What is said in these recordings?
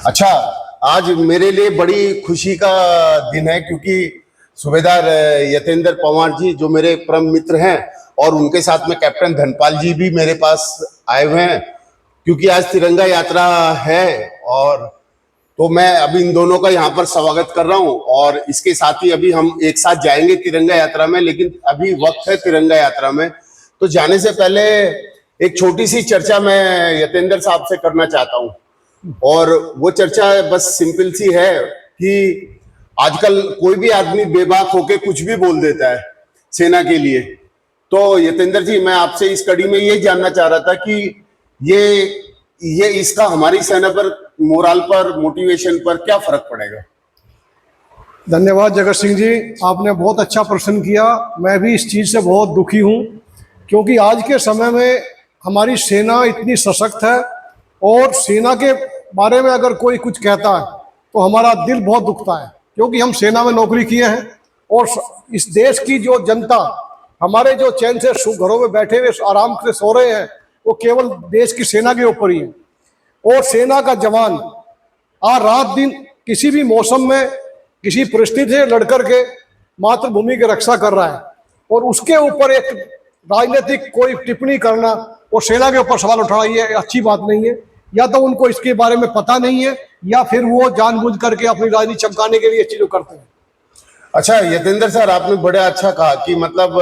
अच्छा, आज मेरे लिए बड़ी खुशी का दिन है क्योंकि सूबेदार यतेंद्र पवार जी जो मेरे परम मित्र हैं और उनके साथ में कैप्टन धनपाल जी भी मेरे पास आए हुए हैं क्योंकि आज तिरंगा यात्रा है। और तो मैं अभी इन दोनों का यहाँ पर स्वागत कर रहा हूँ और इसके साथ ही अभी हम एक साथ जाएंगे तिरंगा यात्रा में, लेकिन अभी वक्त है तिरंगा यात्रा में। तो जाने से पहले एक छोटी सी चर्चा मैं यतेंद्र साहब से करना चाहता हूँ और वो चर्चा बस सिंपल सी है कि आजकल कोई भी आदमी बेबाक होके कुछ भी बोल देता है सेना के लिए। तो यतेंद्र जी, मैं आपसे इस कड़ी में ये जानना चाह रहा था कि ये इसका हमारी सेना पर, मोरल पर, मोटिवेशन पर क्या फर्क पड़ेगा? धन्यवाद जगत सिंह जी, आपने बहुत अच्छा प्रश्न किया। मैं भी इस चीज़ से बहुत दुखी हूँ क्योंकि आज के समय में हमारी सेना इतनी सशक्त है और सेना के बारे में अगर कोई कुछ कहता है तो हमारा दिल बहुत दुखता है क्योंकि हम सेना में नौकरी किए हैं और इस देश की जो जनता, हमारे जो चैन से घरों में बैठे हुए आराम से सो रहे हैं, वो केवल देश की सेना के ऊपर ही है। और सेना का जवान रात दिन किसी भी मौसम में किसी परिस्थिति से लड़कर के मातृभूमि की रक्षा कर रहा है और उसके ऊपर एक राजनीतिक कोई टिप्पणी करना और सेना के ऊपर सवाल उठाना ये अच्छी बात नहीं है। या तो उनको इसके बारे में पता नहीं है या फिर वो जानबूझ करके अपनी राजनीति चमकाने के लिए चीजों करते हैं। अच्छा यतेंद्र सर, आपने बड़ा अच्छा कहा कि मतलब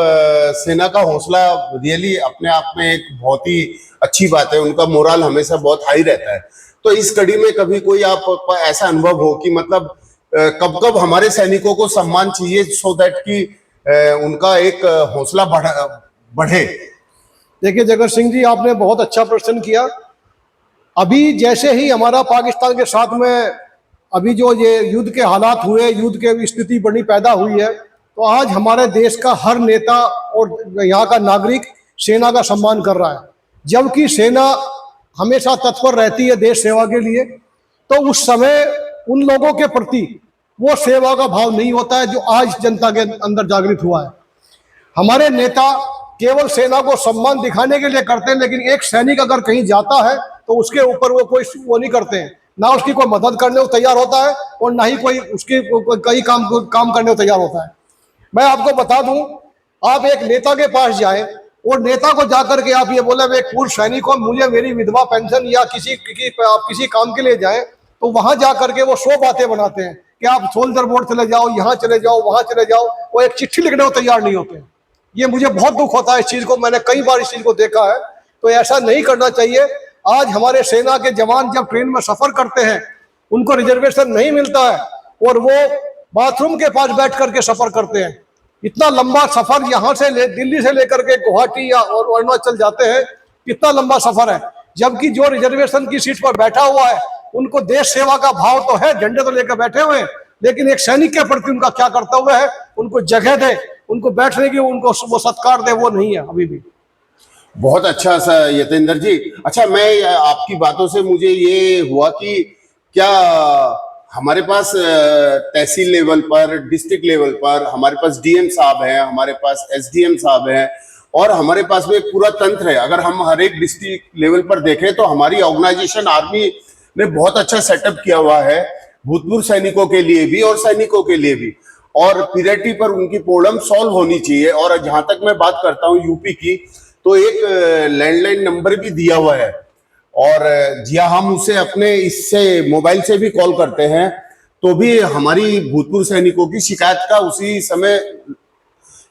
सेना का हौसला रियली अपने आप में एक बहुत ही अच्छी बात है, उनका मोरल हमेशा बहुत हाई रहता है। तो इस कड़ी में कभी कोई आप ऐसा अनुभव हो कि मतलब कब कब हमारे सैनिकों को सम्मान चाहिए सो दैट कि उनका एक हौसला बढ़े? देखिए जगत सिंह जी, आपने बहुत अच्छा प्रश्न किया। अभी जैसे ही हमारा पाकिस्तान के साथ में अभी जो ये युद्ध के हालात हुए, युद्ध के स्थिति बड़ी पैदा हुई है, तो आज हमारे देश का हर नेता और यहाँ का नागरिक सेना का सम्मान कर रहा है। जबकि सेना हमेशा तत्पर रहती है देश सेवा के लिए, तो उस समय उन लोगों के प्रति वो सेवा का भाव नहीं होता है जो आज जनता के अंदर जागृत हुआ है। हमारे नेता केवल सेना को सम्मान दिखाने के लिए करते हैं, लेकिन एक सैनिक अगर कहीं जाता है तो उसके ऊपर वो कोई वो नहीं करते हैं, ना उसकी कोई मदद करने को तैयार होता है और ना ही कोई उसके कई काम करने को तैयार होता है। मैं आपको बता दूं, आप एक नेता के पास जाएं और नेता को जाकर के आप ये बोले मैं एक पूर्व सैनिक हूं, मुझे मेरी विधवा पेंशन या आप किसी काम के लिए जाएं, तो वहां जाकर के वो 100 बातें बनाते हैं कि आप सोल्जर बोर्ड चले जाओ, यहाँ चले जाओ, वहां चले जाओ। वो एक चिट्ठी लिखने को तैयार नहीं होते। ये मुझे बहुत दुख होता है इस चीज को, मैंने कई बार इस चीज को देखा है। तो ऐसा नहीं करना चाहिए। आज हमारे सेना के जवान जब ट्रेन में सफर करते हैं, उनको रिजर्वेशन नहीं मिलता है और वो बाथरूम के पास बैठ करके सफर करते हैं। इतना लंबा सफर यहाँ से दिल्ली से लेकर के गुवाहाटी या और अरुणाचल जाते हैं, कितना लंबा सफर है। जबकि जो रिजर्वेशन की सीट पर बैठा हुआ है, उनको देश सेवा का भाव तो है, झंडे तो लेकर बैठे हुए हैं, लेकिन एक सैनिक के प्रति उनका क्या कर्तव्य है, उनको जगह दे, उनको बैठने की उनको वो सत्कार दे, वो नहीं है अभी भी। बहुत अच्छा सा यतेंद्र जी। अच्छा, मैं आपकी बातों से मुझे ये हुआ कि क्या हमारे पास तहसील लेवल पर, डिस्ट्रिक्ट लेवल पर हमारे पास डीएम साहब हैं, हमारे पास एसडीएम साहब हैं और हमारे पास में एक पूरा तंत्र है। अगर हम हर एक डिस्ट्रिक्ट लेवल पर देखें तो हमारी ऑर्गेनाइजेशन आर्मी ने बहुत अच्छा सेटअप किया हुआ है, भूतपूर्व सैनिकों के लिए भी और सैनिकों के लिए भी। और पीरियड पर उनकी प्रॉब्लम सॉल्व होनी चाहिए। और जहां तक मैं बात करता हूँ यूपी की, तो एक लैंडलाइन नंबर भी दिया हुआ है और जिया हम उसे अपने इससे मोबाइल से भी कॉल करते हैं तो भी हमारी भूतपूर्व सैनिकों की शिकायत का उसी समय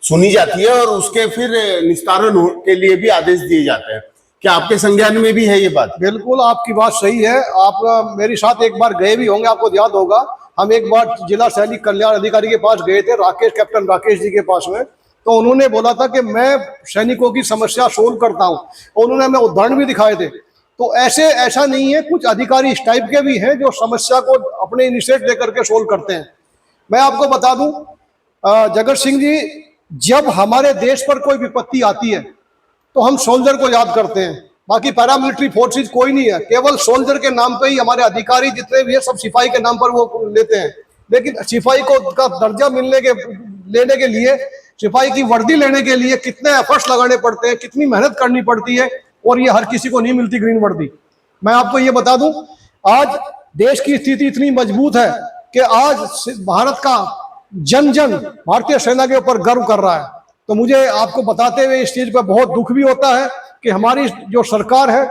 सुनी जाती है और उसके फिर निस्तारण के लिए भी आदेश दिए जाते हैं। क्या आपके संज्ञान में भी है ये बात? बिल्कुल, आपकी बात सही है। आप मेरे साथ एक बार गए भी होंगे, आपको याद होगा। हम एक बार जिला सैनिक कल्याण अधिकारी के पास गए थे, कैप्टन राकेश जी के पास में। तो उन्होंने बोला था कि मैं सैनिकों की समस्या सोल्व करता हूं और उन्होंने हमें उदाहरण भी दिखाए थे। तो ऐसा नहीं है, कुछ अधिकारी इस टाइप के भी हैं जो समस्या को अपने इनिशिएट लेकर के सोल्व करते हैं। मैं आपको बता दूं जगत सिंह जी, जब हमारे देश पर कोई विपत्ति आती है तो हम सोल्जर को याद करते हैं, बाकी पैरामिलिट्री फोर्सेज कोई नहीं है। केवल सोल्जर के नाम पे ही हमारे अधिकारी जितने भी है सब सिपाही के नाम पर वो लेते हैं। लेकिन सिपाही को का दर्जा लेने के लिए, सिपाही की वर्दी लेने के लिए कितने एफर्ट्स लगाने पड़ते हैं, कितनी मेहनत करनी पड़ती है, और ये हर किसी को नहीं मिलती ग्रीन वर्दी। मैं आपको ये बता दूं, आज देश की स्थिति इतनी मजबूत है कि आज भारत का जन जन भारतीय सेना के ऊपर गर्व कर रहा है। तो मुझे आपको बताते हुए इस चीज पर बहुत दुख भी होता है कि हमारी जो सरकार है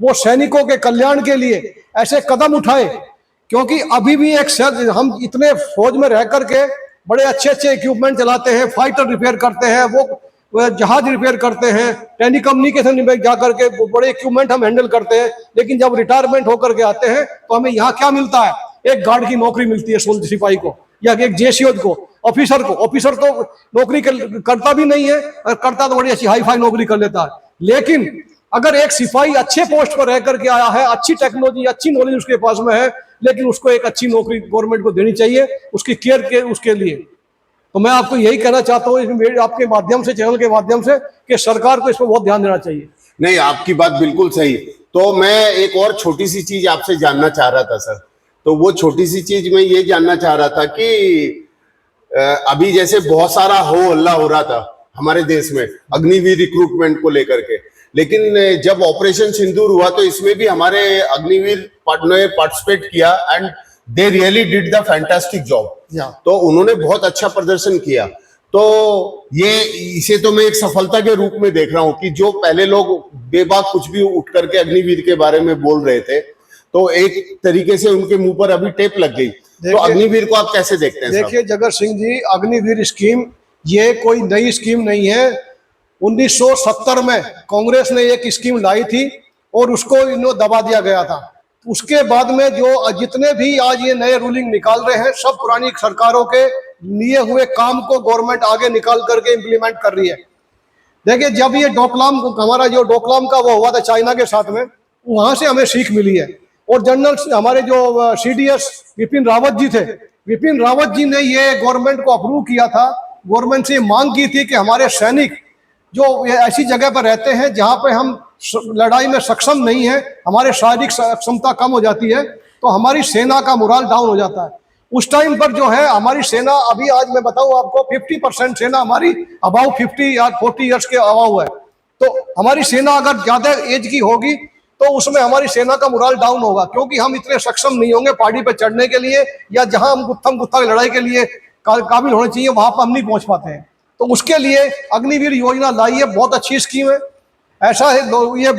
वो सैनिकों के कल्याण के लिए ऐसे कदम उठाए, क्योंकि अभी भी हम इतने फौज में रह करके बड़े अच्छे अच्छे इक्विपमेंट चलाते हैं, फाइटर रिपेयर करते हैं, वो जहाज रिपेयर करते हैं, टेलीकम्युनिकेशन में जा करके बड़े इक्विपमेंट हम हैंडल करते हैं, लेकिन जब रिटायरमेंट होकर के आते हैं तो हमें यहाँ क्या मिलता है? एक गार्ड की नौकरी मिलती है सिपाही को या एक जेसीओ को, ऑफिसर को। ऑफिसर तो नौकरी करता भी नहीं है, और करता तो बड़ी अच्छी हाई फाई नौकरी कर लेता है। लेकिन अगर एक सिपाही अच्छे पोस्ट पर रह करके आया है, अच्छी टेक्नोलॉजी अच्छी नॉलेज उसके पास में है, लेकिन उसको एक अच्छी नौकरी गवर्नमेंट को देनी चाहिए उसकी केयर के उसके लिए। तो मैं आपको यही कहना चाहता हूँ आपके माध्यम से, चैनल के माध्यम से, कि सरकार को इस पर बहुत ध्यान देना चाहिए। नहीं, आपकी बात बिल्कुल सही। तो मैं एक और छोटी सी चीज आपसे जानना चाह रहा था सर। तो वो छोटी सी चीज मैं ये जानना चाह रहा था कि अभी जैसे बहुत सारा हो हल्ला हो रहा था हमारे देश में अग्निवीर रिक्रूटमेंट को लेकर के, लेकिन जब ऑपरेशन सिंदूर हुआ तो इसमें भी हमारे अग्निवीर ने पार्टिसिपेट किया and they really did the fantastic job. तो उन्होंने बहुत अच्छा प्रदर्शन किया। तो इसे तो मैं एक सफलता के रूप में देख रहा हूं कि जो पहले लोग बेबाक कुछ भी उठ करके अग्निवीर के बारे में बोल रहे थे, तो एक तरीके से उनके मुंह पर अभी टेप लग गई। तो अग्निवीर को आप कैसे देखते हैं? देखिए जगत सिंह जी, अग्निवीर स्कीम ये कोई नई स्कीम नहीं है। 1970 में कांग्रेस ने एक स्कीम लाई थी और उसको इन्हों दबा दिया गया था। उसके बाद में जो जितने भी आज ये नए रूलिंग निकाल रहे हैं, सब पुरानी सरकारों के लिए हुए काम को गवर्नमेंट आगे निकाल करके इम्प्लीमेंट कर रही है। देखिए जब ये डोकलाम, हमारा जो डोकलाम का वो हुआ था चाइना के साथ में, वहां से हमें सीख मिली है। और जनरल हमारे जो सीडीएस विपिन रावत जी थे, विपिन रावत जी ने ये गवर्नमेंट को अप्रूव किया था। गवर्नमेंट से मांग की थी कि हमारे सैनिक जो ऐसी जगह पर रहते हैं जहां पे हम लड़ाई में सक्षम नहीं है, हमारे शारीरिक क्षमता कम हो जाती है, तो हमारी सेना का मोरल डाउन हो जाता है। उस टाइम पर जो है हमारी सेना, अभी आज मैं बताऊं आपको 50% सेना हमारी अबाउ 50 या 40 ईयर्स के अबाउ है। तो हमारी सेना अगर ज्यादा एज की होगी तो उसमें हमारी सेना का मोरल डाउन होगा, क्योंकि हम इतने सक्षम नहीं होंगे पहाड़ी पर चढ़ने के लिए, या जहां हम गुत्था लड़ाई के लिए काबिल होने चाहिए वहां पर हम नहीं पहुंच पाते हैं। तो उसके लिए अग्निवीर योजना लाई है, बहुत अच्छी स्कीम है। ऐसा है ये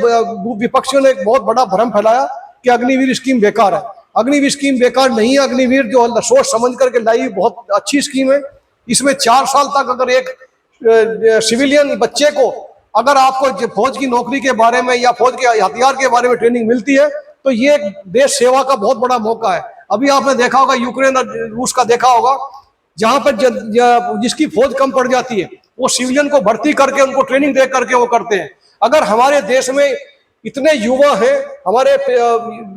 विपक्षियों ने एक बहुत बड़ा भ्रम फैलाया कि अग्निवीर स्कीम बेकार है। अग्निवीर स्कीम बेकार नहीं है। अग्निवीर जो सोच समझ करके लाई बहुत अच्छी स्कीम है। इसमें 4 साल तक अगर एक सिविलियन बच्चे को अगर आपको फौज की नौकरी के बारे में या फौज के हथियार के बारे में ट्रेनिंग मिलती है तो ये देश सेवा का बहुत बड़ा मौका है। अभी आपने देखा होगा यूक्रेन और रूस का देखा होगा, जहां पर जिसकी फौज कम पड़ जाती है वो सिविलियन को भर्ती करके उनको ट्रेनिंग दे करके वो करते हैं। अगर हमारे देश में इतने युवा हैं, हमारे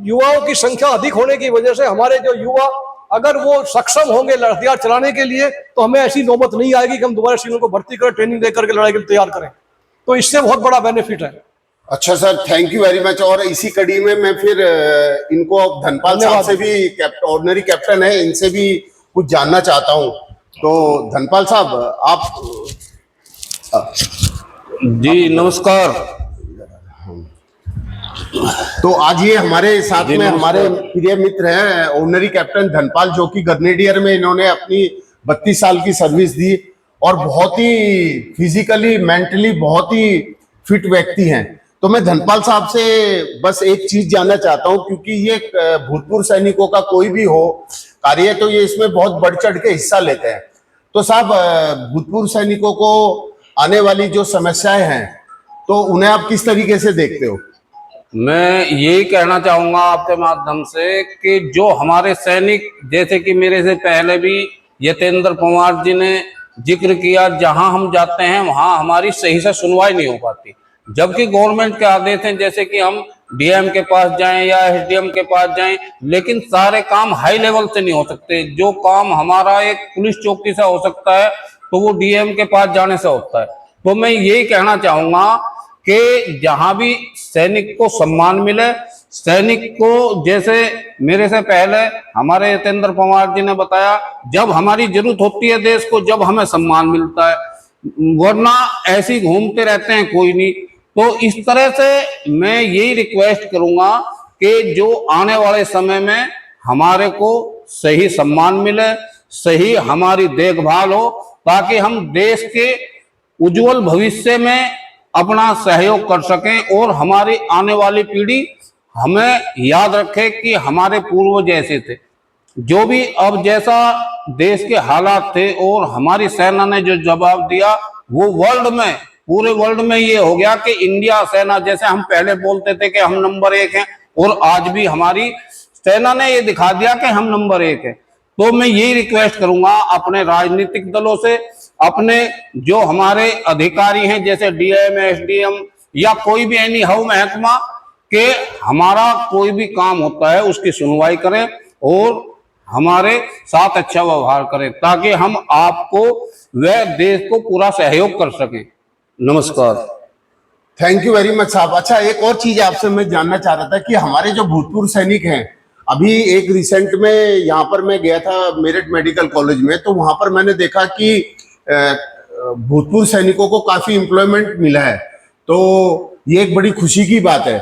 युवाओं की संख्या अधिक होने की वजह से हमारे जो युवा अगर वो सक्षम होंगे हथियार चलाने के लिए, तो हमें ऐसी नौबत नहीं आएगी कि हम दोबारा सिविलियन को भर्ती करें, ट्रेनिंग दे करके लड़ाई के लिए तैयार करें। तो इससे बहुत बड़ा बेनिफिट है। अच्छा sir, thank you very much. और इसी कड़ी में मैं फिर इनको धनपाल साहब से भी, ऑर्डिनरी कैप्टन है, इनसे भी कुछ जानना चाहता हूं। तो धनपाल साहब आप जी नमस्कार। तो आज ये हमारे साथ में हमारे प्रिय मित्र हैं ऑर्डिनरी कैप्टन धनपाल, जो कि ग्रेनेडियर में इन्होंने अपनी 32 साल की सर्विस दी और बहुत ही फिजिकली मेंटली बहुत ही फिट व्यक्ति हैं। तो मैं धनपाल साहब से बस एक चीज जानना चाहता हूं, क्योंकि ये भूतपूर्व सैनिकों का कोई भी हो कार्य तो ये इसमें बहुत बढ़ चढ़ के हिस्सा लेते हैं। तो साहब, भूतपूर्व सैनिकों को आने वाली जो समस्याएं हैं तो उन्हें आप किस तरीके से देखते हो? मैं यही कहना चाहूंगा आपके माध्यम से कि जो हमारे सैनिक, जैसे कि मेरे से पहले भी यतेंद्र पवार जी ने जिक्र किया, जहां हम जाते हैं वहां हमारी सही से सुनवाई नहीं हो पाती, जबकि गवर्नमेंट के आदेश हैं जैसे कि हम डीएम के पास जाएं या एसडीएम के पास जाएं, लेकिन सारे काम हाई लेवल से नहीं हो सकते। जो काम हमारा एक पुलिस चौकी से हो सकता है तो वो डीएम के पास जाने से होता है। तो मैं यही कहना चाहूंगा कि जहां भी सैनिक को सम्मान मिले, सैनिक को, जैसे मेरे से पहले हमारे यतेंद्र पवार जी ने बताया, जब हमारी जरूरत होती है देश को, जब हमें सम्मान मिलता है, वरना ऐसे ही घूमते रहते हैं कोई नहीं। तो इस तरह से मैं यही रिक्वेस्ट करूंगा कि जो आने वाले समय में हमारे को सही सम्मान मिले, सही हमारी देखभाल हो, ताकि हम देश के उज्जवल भविष्य में अपना सहयोग कर सकें और हमारी आने वाली पीढ़ी हमें याद रखे कि हमारे पूर्वज जैसे थे। जो भी अब जैसा देश के हालात थे और हमारी सेना ने जो जवाब दिया, वो वर्ल्ड में, पूरे वर्ल्ड में ये हो गया कि इंडिया सेना, जैसे हम पहले बोलते थे कि हम नंबर 1 हैं, और आज भी हमारी सेना ने ये दिखा दिया कि हम नंबर 1 है। तो मैं यही रिक्वेस्ट करूंगा अपने राजनीतिक दलों से, अपने जो हमारे अधिकारी हैं जैसे डीएम, एसडीएम या कोई भी एनी हाउ महकमा, के हमारा कोई भी काम होता है उसकी सुनवाई करें और हमारे साथ अच्छा व्यवहार करें, ताकि हम आपको व देश को पूरा सहयोग कर सकें। नमस्कार। थैंक यू वेरी मच साहब। अच्छा, एक और चीज आपसे मैं जानना चाह रहा था कि हमारे जो भूतपूर्व सैनिक हैं, अभी एक रिसेंट में यहाँ पर मैं गया था मेरठ मेडिकल कॉलेज में, तो वहां पर मैंने देखा कि भूतपूर्व सैनिकों को काफी एम्प्लॉयमेंट मिला है, तो ये एक बड़ी खुशी की बात है।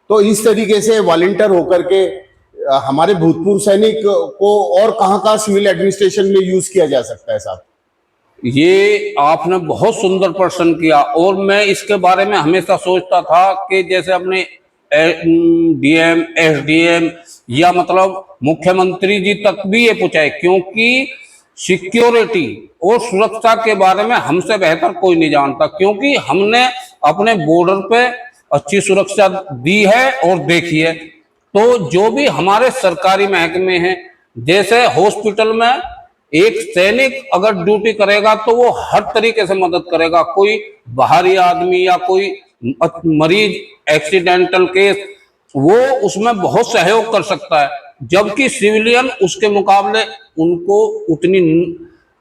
तो इस तरीके से वॉलंटियर होकर के हमारे भूतपूर्व सैनिक को और कहाँ सिविल एडमिनिस्ट्रेशन में यूज किया जा सकता है साहब? ये आपने बहुत सुंदर प्रश्न किया, और मैं इसके बारे में हमेशा सोचता था कि जैसे अपने डीएम, एसडीएम या मतलब मुख्यमंत्री जी तक भी ये पूछा है, क्योंकि सिक्योरिटी और सुरक्षा के बारे में हमसे बेहतर कोई नहीं जानता, क्योंकि हमने अपने बॉर्डर पे अच्छी सुरक्षा दी है और देखी है। तो जो भी हमारे सरकारी महकमे हैं, जैसे हॉस्पिटल में एक सैनिक अगर ड्यूटी करेगा तो वो हर तरीके से मदद करेगा। कोई बाहरी आदमी या कोई मरीज एक्सीडेंटल केस, वो उसमें बहुत सहयोग कर सकता है, जबकि सिविलियन उसके मुकाबले उनको उतनी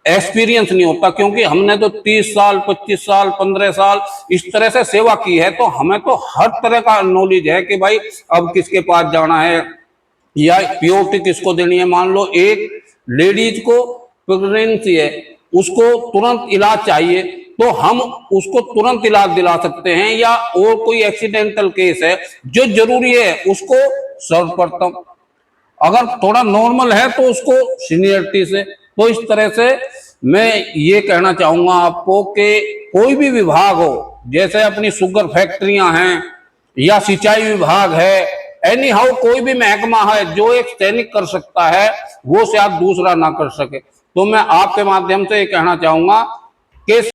एक्सपीरियंस नहीं होता, क्योंकि हमने तो 30 साल, 25 साल, 15 साल इस तरह से सेवा की है, तो हमें तो हर तरह का नॉलेज है कि भाई अब किसके पास जाना है या पीओटी किसको देनी है। मान लो एक लेडीज को प्रेगनेंसी है, उसको तुरंत इलाज चाहिए, तो हम उसको तुरंत इलाज दिला सकते हैं, या और कोई एक्सीडेंटल केस है जो जरूरी है उसको सर्वप्रथम, अगर थोड़ा नॉर्मल है तो उसको सीनियरिटी से। तो इस तरह से मैं ये कहना चाहूंगा आपको कि कोई भी विभाग हो, जैसे अपनी शुगर फैक्ट्रियां हैं या सिंचाई विभाग है, एनी हाउ कोई भी महकमा है जो एक सैनिक कर सकता है, वो शायद दूसरा ना कर सके। तो मैं आपके माध्यम से ये कहना चाहूंगा कि